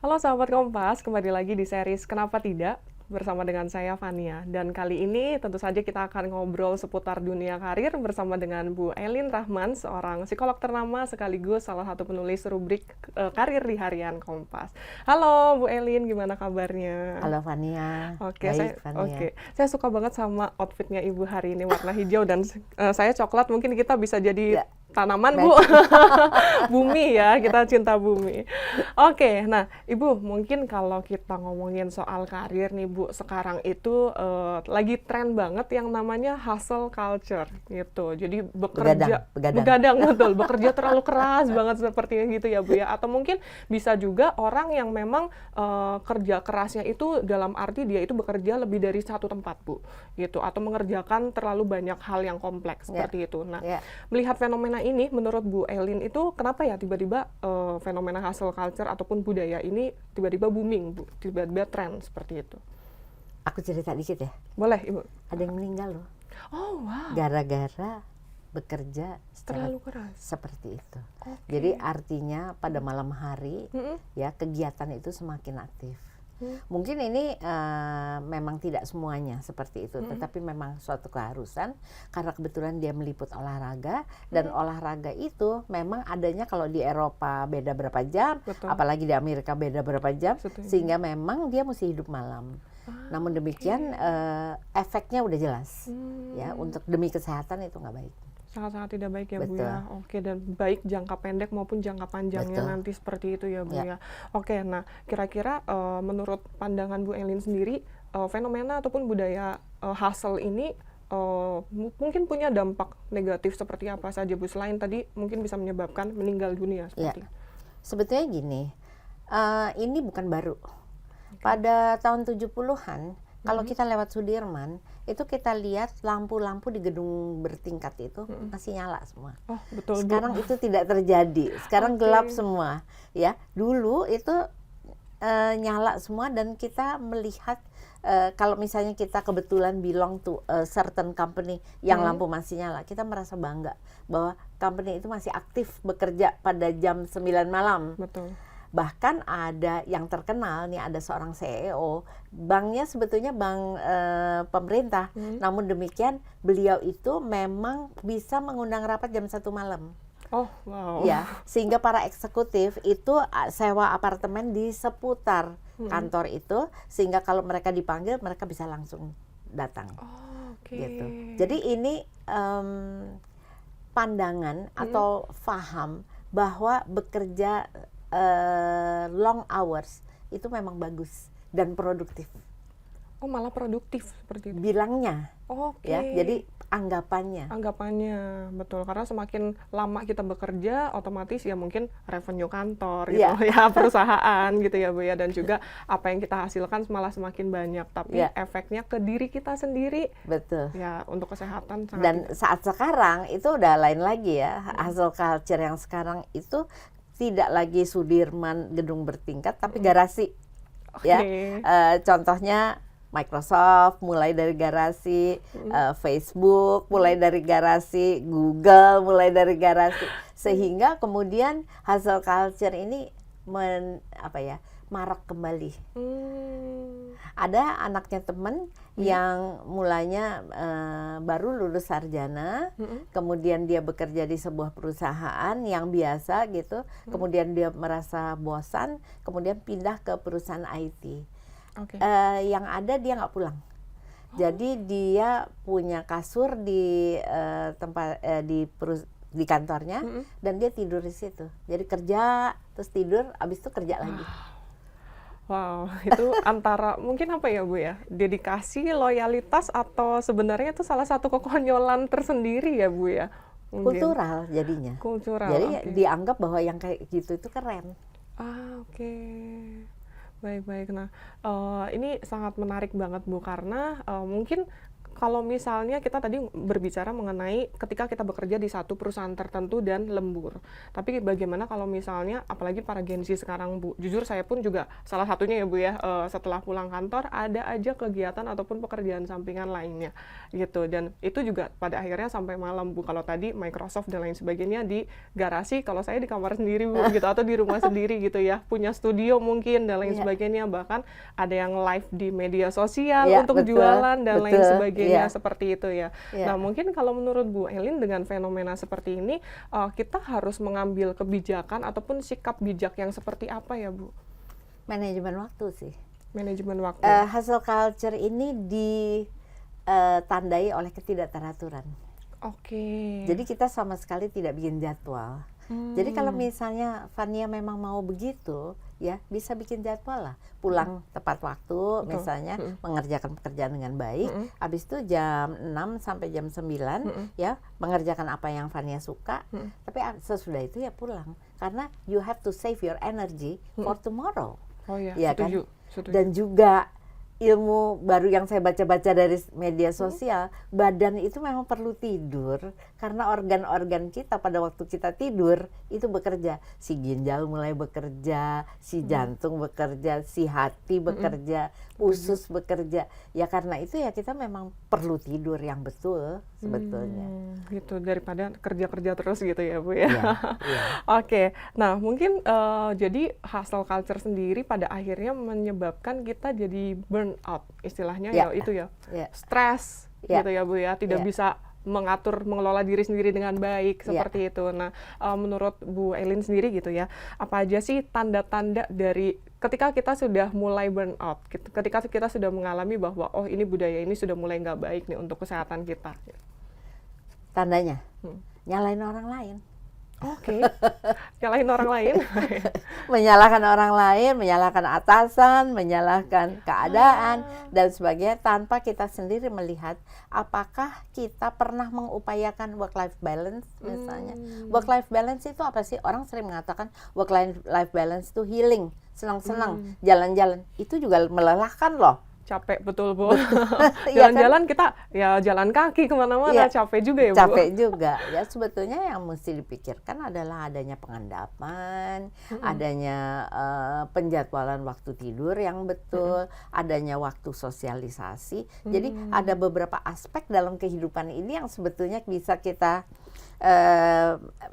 Halo sahabat Kompas, kembali lagi di series Kenapa Tidak bersama dengan saya Fania. Dan kali ini tentu saja kita akan ngobrol seputar dunia karir bersama dengan Bu Elin Rahman, seorang psikolog ternama sekaligus salah satu penulis rubrik karir di Harian Kompas. Halo Bu Elin, gimana kabarnya? Halo Fania, baik Fania. Saya suka banget sama outfitnya Ibu hari ini, warna hijau dan saya coklat. Mungkin kita bisa jadi Ya, tanaman, Bu. Bumi ya, kita cinta bumi. Oke, nah Ibu, mungkin kalau kita ngomongin soal karir nih Bu, sekarang itu lagi tren banget yang namanya hustle culture gitu. Jadi bekerja, begadang. betul, bekerja terlalu keras banget seperti gitu ya Bu ya. Atau mungkin bisa juga orang yang memang kerja kerasnya itu dalam arti dia itu bekerja lebih dari satu tempat Bu, gitu. Atau mengerjakan terlalu banyak hal yang kompleks seperti itu. Nah, melihat fenomena ini, menurut Bu Elin itu kenapa ya tiba-tiba fenomena hustle culture ataupun budaya ini tiba-tiba booming, Bu? Tiba-tiba tren seperti itu. Aku cerita dikit ya. Boleh, Ibu. Ada yang meninggal loh. Oh, wow. Gara-gara bekerja Terlalu keras. seperti itu. Okay. Jadi artinya pada malam hari ya kegiatan itu semakin aktif. Mungkin ini memang tidak semuanya seperti itu, tetapi memang suatu keharusan karena kebetulan dia meliput olahraga dan olahraga itu memang adanya kalau di Eropa beda berapa jam, apalagi di Amerika beda berapa jam, sehingga memang dia mesti hidup malam. Namun demikian efeknya udah jelas, ya untuk demi kesehatan itu nggak baik. Sangat-sangat tidak baik ya Bu ya. Oke, dan baik jangka pendek maupun jangka panjangnya nanti seperti itu ya Bu ya. Oke, nah kira-kira menurut pandangan Bu Elin sendiri fenomena ataupun budaya hustle ini mungkin punya dampak negatif seperti apa saja Bu, selain tadi mungkin bisa menyebabkan meninggal dunia seperti. Sebetulnya gini, ini bukan baru. Pada tahun 70-an kalau kita lewat Sudirman, itu kita lihat lampu-lampu di gedung bertingkat itu masih nyala semua. Oh, betul. Sekarang itu tidak terjadi. Sekarang gelap semua. Ya, dulu itu nyala semua dan kita melihat kalau misalnya kita kebetulan belong to a certain company yang lampu masih nyala, kita merasa bangga bahwa company itu masih aktif bekerja pada jam 9 malam. Betul. Bahkan ada yang terkenal nih, ada seorang CEO, banknya sebetulnya bank pemerintah, namun demikian beliau itu memang bisa mengundang rapat jam 1 malam. Oh, wow. Ya, sehingga para eksekutif itu sewa apartemen di seputar kantor itu, sehingga kalau mereka dipanggil mereka bisa langsung datang. Oh, gitu. Jadi ini pandangan atau faham bahwa bekerja long hours itu memang bagus dan produktif. Oh, malah produktif seperti itu. Bilangnya. Ya, jadi anggapannya. Anggapannya, betul. Karena semakin lama kita bekerja, otomatis ya mungkin revenue kantor gitu ya, perusahaan gitu ya Bu ya, dan juga apa yang kita hasilkan malah semakin banyak, tapi efeknya ke diri kita sendiri. Betul. Ya, untuk kesehatan sangat. Dan saat sekarang itu udah lain lagi ya. Hustle culture yang sekarang itu tidak lagi Sudirman gedung bertingkat tapi garasi. Ya, contohnya Microsoft mulai dari garasi, Facebook mulai dari garasi, Google mulai dari garasi, sehingga kemudian hustle culture ini marak kembali. Ada anaknya temen yang mulanya baru lulus sarjana, kemudian dia bekerja di sebuah perusahaan yang biasa gitu, kemudian dia merasa bosan, kemudian pindah ke perusahaan IT. Yang ada dia nggak pulang. Jadi dia punya kasur di tempat di kantornya dan dia tidur di situ. Jadi kerja terus tidur, abis itu kerja lagi. Wow, itu antara mungkin apa ya Bu ya, dedikasi, loyalitas, atau sebenarnya itu salah satu kekonyolan tersendiri ya Bu ya? Mungkin. Kultural jadinya. Kultural. Jadi dianggap bahwa yang kayak gitu itu keren. Baik-baik. Nah, ini sangat menarik banget Bu, karena mungkin kalau misalnya kita tadi berbicara mengenai ketika kita bekerja di satu perusahaan tertentu dan lembur. Tapi bagaimana kalau misalnya, apalagi para Gen Z sekarang, Bu, jujur saya pun juga salah satunya ya Bu ya, setelah pulang kantor ada aja kegiatan ataupun pekerjaan sampingan lainnya gitu. Dan itu juga pada akhirnya sampai malam, Bu. Kalau tadi Microsoft dan lain sebagainya di garasi, kalau saya di kamar sendiri, Bu, gitu, atau di rumah sendiri gitu ya, punya studio mungkin dan lain sebagainya. Bahkan ada yang live di media sosial untuk jualan dan lain sebagainya, seperti itu ya. Nah, mungkin kalau menurut Bu Elin dengan fenomena seperti ini, kita harus mengambil kebijakan ataupun sikap bijak yang seperti apa ya, Bu? Manajemen waktu sih. Manajemen waktu. Hustle culture ini ditandai oleh ketidakteraturan. Oke. Jadi kita sama sekali tidak bikin jadwal. Jadi kalau misalnya Fania memang mau begitu, ya bisa bikin jadwal lah. Pulang tepat waktu, misalnya mengerjakan pekerjaan dengan baik. Habis itu jam 6 sampai jam 9, ya mengerjakan apa yang Fania suka. Tapi sesudah itu ya pulang. Karena you have to save your energy for tomorrow. Oh ya, ya setuju, kan? setuju. Dan juga ilmu baru yang saya baca-baca dari media sosial, badan itu memang perlu tidur karena organ-organ kita pada waktu kita tidur itu bekerja. Si ginjal mulai bekerja, si jantung bekerja, si hati bekerja, usus bekerja. Ya karena itu ya kita memang perlu tidur yang betul sebetulnya. Gitu, daripada kerja-kerja terus gitu ya, Bu ya. Iya. Oke, nah mungkin jadi hustle culture sendiri pada akhirnya menyebabkan kita jadi burnout, istilahnya ya itu ya, stres gitu ya, Bu ya, tidak bisa mengelola diri sendiri dengan baik seperti itu. Nah, menurut Bu Elin sendiri gitu ya, apa aja sih tanda-tanda dari ketika kita sudah mulai burnout, ketika kita sudah mengalami bahwa oh ini budaya ini sudah mulai nggak baik nih untuk kesehatan kita? Tandanya, nyalain orang lain. Oke, nyalahin orang lain. Menyalahkan orang lain, menyalahkan atasan, menyalahkan keadaan dan sebagainya tanpa kita sendiri melihat apakah kita pernah mengupayakan work-life balance misalnya. Work-life balance itu apa sih? Orang sering mengatakan work-life balance itu healing, senang-senang, jalan-jalan. Itu juga melelahkan loh. Capek betul, Bu. Jalan-jalan kita ya jalan kaki kemana-mana, capek juga ya, Bu. Capek juga. Ya sebetulnya yang mesti dipikirkan adalah adanya pengendapan, adanya penjadwalan waktu tidur yang betul, adanya waktu sosialisasi. Jadi ada beberapa aspek dalam kehidupan ini yang sebetulnya bisa kita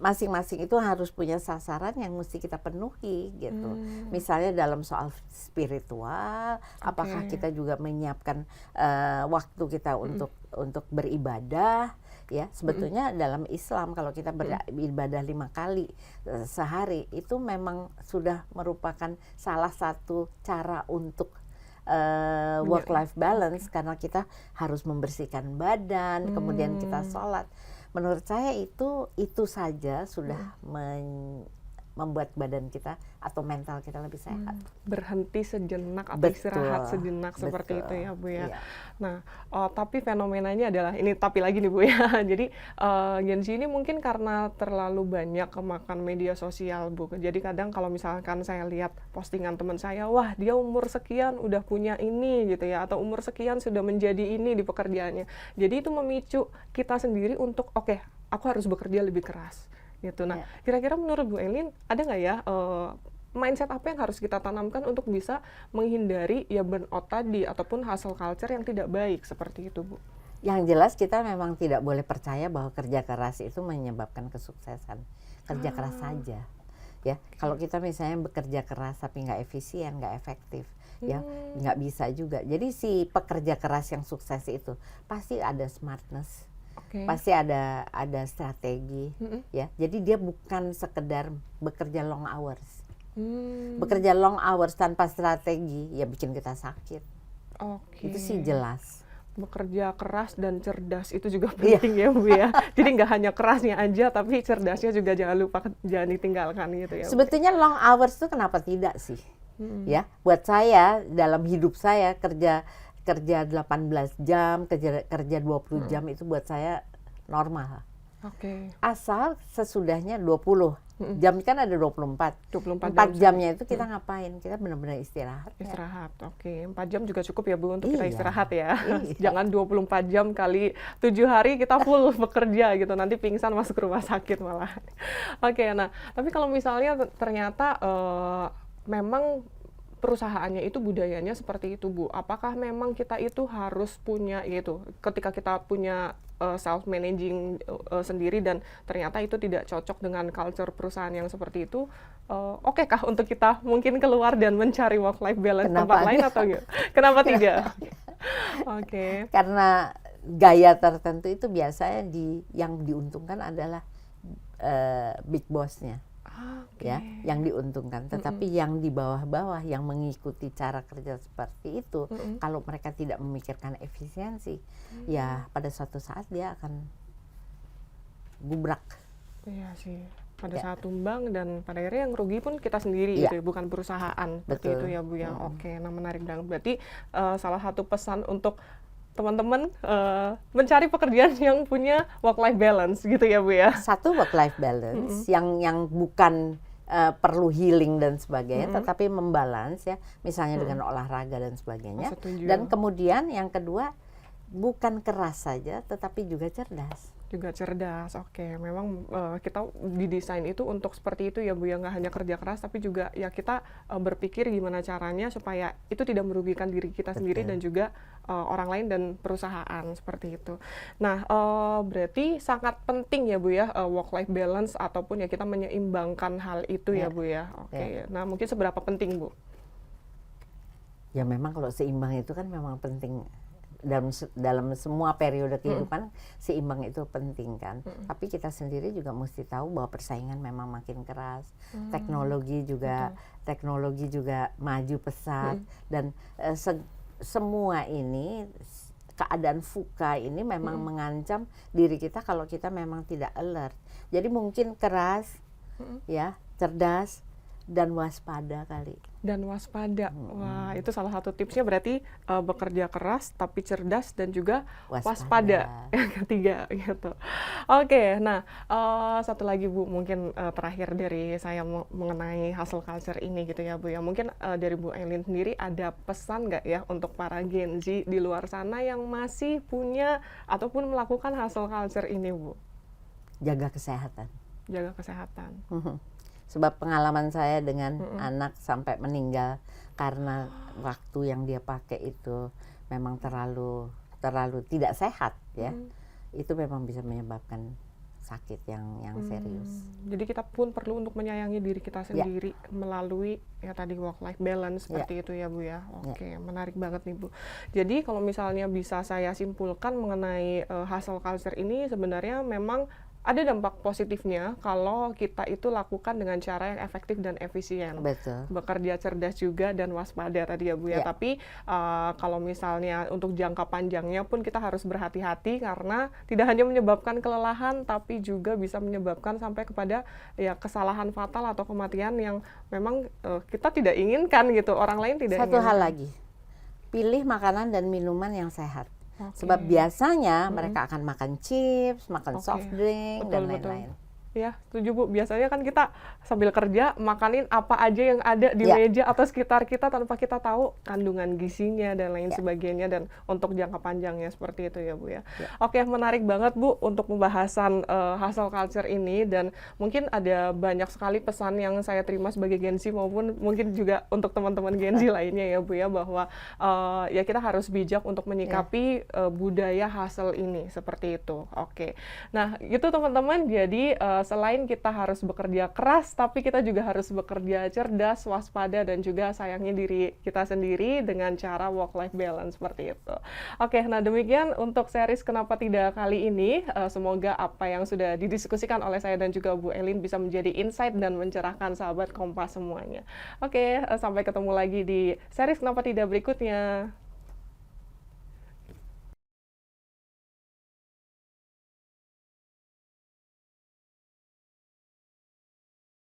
masing-masing itu harus punya sasaran yang mesti kita penuhi gitu. Misalnya dalam soal spiritual, apakah kita juga menyiapkan waktu kita untuk beribadah, ya sebetulnya dalam Islam kalau kita beribadah 5 kali sehari itu memang sudah merupakan salah satu cara untuk work-life balance karena kita harus membersihkan badan, kemudian kita sholat. Menurut saya itu saja sudah membuat badan kita atau mental kita lebih sehat. Berhenti sejenak atau istirahat sejenak seperti itu ya, Bu ya. Nah, tapi fenomenanya adalah ini, tapi lagi nih, Bu ya. Jadi Gen Z ini mungkin karena terlalu banyak kemakan media sosial, Bu. Jadi kadang kalau misalkan saya lihat postingan teman saya, wah dia umur sekian udah punya ini gitu ya, atau umur sekian sudah menjadi ini di pekerjaannya. Jadi itu memicu kita sendiri untuk oke, aku harus bekerja lebih keras. Gitu. Nah, kira-kira menurut Bu Elin ada nggak ya mindset apa yang harus kita tanamkan untuk bisa menghindari ya burnout tadi ataupun hustle culture yang tidak baik seperti itu, Bu? Yang jelas kita memang tidak boleh percaya bahwa kerja keras itu menyebabkan kesuksesan. Kerja keras saja. Ya, kalau kita misalnya bekerja keras tapi nggak efisien, nggak efektif, ya nggak bisa juga. Jadi si pekerja keras yang sukses itu pasti ada smartness. Pasti ada strategi, ya. Jadi dia bukan sekedar bekerja long hours. Bekerja long hours tanpa strategi, ya bikin kita sakit. Itu sih jelas. Bekerja keras dan cerdas itu juga penting ya, Bu ya. Jadi nggak hanya kerasnya aja, tapi cerdasnya juga jangan ditinggalkan gitu ya, Bu. Sebetulnya long hours itu kenapa tidak sih? Ya, buat saya dalam hidup saya kerja 18 jam, kerja 20 jam itu buat saya normal. Asal sesudahnya 20 Jam kan ada 24. 24 4 jam. jamnya itu kita ngapain? Kita benar-benar istirahat. Istirahat, oke. 4 jam juga cukup ya Bu untuk kita Iya. istirahat ya. Iya. Jangan 24 jam kali 7 hari kita full bekerja gitu. Nanti pingsan masuk rumah sakit malah. Oke, nah tapi kalau misalnya ternyata memang perusahaannya itu budayanya seperti itu Bu. Apakah memang kita itu harus punya gitu ketika kita punya self managing sendiri dan ternyata itu tidak cocok dengan culture perusahaan yang seperti itu, oke kah untuk kita mungkin keluar dan mencari work life balance tempat lain atau gitu? Kenapa tidak? Oke. Karena gaya tertentu itu biasanya yang diuntungkan adalah big boss-nya. Oke. Ya, yang diuntungkan. Tetapi yang di bawah-bawah yang mengikuti cara kerja seperti itu, kalau mereka tidak memikirkan efisiensi, ya pada suatu saat dia akan gubrak. Iya sih. Pada Ya. saat tumbang dan pada akhirnya yang rugi pun kita sendiri Iya. gitu ya, bukan perusahaan. Seperti Betul. itu ya Bu ya. Oke, nah menarik banget. Berarti salah satu pesan untuk teman-teman mencari pekerjaan yang punya work life balance gitu ya Bu ya. Satu work life balance yang bukan perlu healing dan sebagainya, tetapi membalance ya, misalnya dengan olahraga dan sebagainya. Setuju. Dan kemudian yang kedua, bukan keras saja, tetapi juga cerdas. Juga cerdas, oke. Memang kita didesain itu untuk seperti itu ya Bu ya, nggak hanya kerja keras tapi juga ya kita berpikir gimana caranya supaya itu tidak merugikan diri kita sendiri dan juga orang lain dan perusahaan seperti itu. Nah, berarti sangat penting ya Bu ya work life balance ataupun ya kita menyeimbangkan hal itu ya Bu ya. Oke. Nah, mungkin seberapa penting Bu? Ya memang kalau seimbang itu kan memang penting. Dalam semua periode kehidupan seimbang itu penting kan. Tapi kita sendiri juga mesti tahu bahwa persaingan memang makin keras. Teknologi juga maju pesat dan semua ini keadaan VUCA ini memang mengancam diri kita kalau kita memang tidak alert. Jadi mungkin keras, ya, cerdas dan waspada kali. Dan waspada. Wah, itu salah satu tipsnya berarti bekerja keras tapi cerdas dan juga waspada. Yang ketiga gitu. Oke, nah satu lagi Bu, mungkin terakhir dari saya mengenai hustle culture ini gitu ya Bu ya. Mungkin dari Bu Elin sendiri ada pesan nggak ya untuk para Gen Z di luar sana yang masih punya ataupun melakukan hustle culture ini Bu? Jaga kesehatan. Jaga kesehatan. Sebab pengalaman saya dengan anak sampai meninggal karena waktu yang dia pakai itu memang terlalu tidak sehat ya. Itu memang bisa menyebabkan sakit yang serius. Jadi kita pun perlu untuk menyayangi diri kita sendiri melalui ya tadi work life balance seperti itu ya Bu ya. Oke, menarik banget nih Bu. Jadi kalau misalnya bisa saya simpulkan mengenai hustle culture ini sebenarnya memang ada dampak positifnya kalau kita itu lakukan dengan cara yang efektif dan efisien. Betul. Bekerja cerdas juga dan waspada tadi ya Bu ya. Tapi kalau misalnya untuk jangka panjangnya pun kita harus berhati-hati karena tidak hanya menyebabkan kelelahan tapi juga bisa menyebabkan sampai kepada ya kesalahan fatal atau kematian yang memang kita tidak inginkan gitu. Orang lain tidak Satu inginkan. hal lagi. Pilih makanan dan minuman yang sehat. Sebab biasanya mereka akan makan chips, makan soft drink, dan lain-lain. Ya, setuju Bu. Biasanya kan kita sambil kerja makanin apa aja yang ada di meja atau sekitar kita tanpa kita tahu kandungan gizinya dan lain sebagainya dan untuk jangka panjangnya seperti itu ya Bu ya. Oke, menarik banget Bu untuk pembahasan hustle culture ini dan mungkin ada banyak sekali pesan yang saya terima sebagai Gen Z maupun mungkin juga untuk teman-teman Gen Z lainnya ya Bu ya bahwa ya kita harus bijak untuk menyikapi budaya hustle ini seperti itu. Oke. Nah, itu teman-teman. Jadi selain kita harus bekerja keras, tapi kita juga harus bekerja cerdas, waspada, dan juga sayangi diri kita sendiri dengan cara work-life balance seperti itu. Oke, nah demikian untuk series Kenapa Tidak kali ini. Semoga apa yang sudah didiskusikan oleh saya dan juga Bu Elin bisa menjadi insight dan mencerahkan sahabat Kompas semuanya. Oke, sampai ketemu lagi di series Kenapa Tidak berikutnya.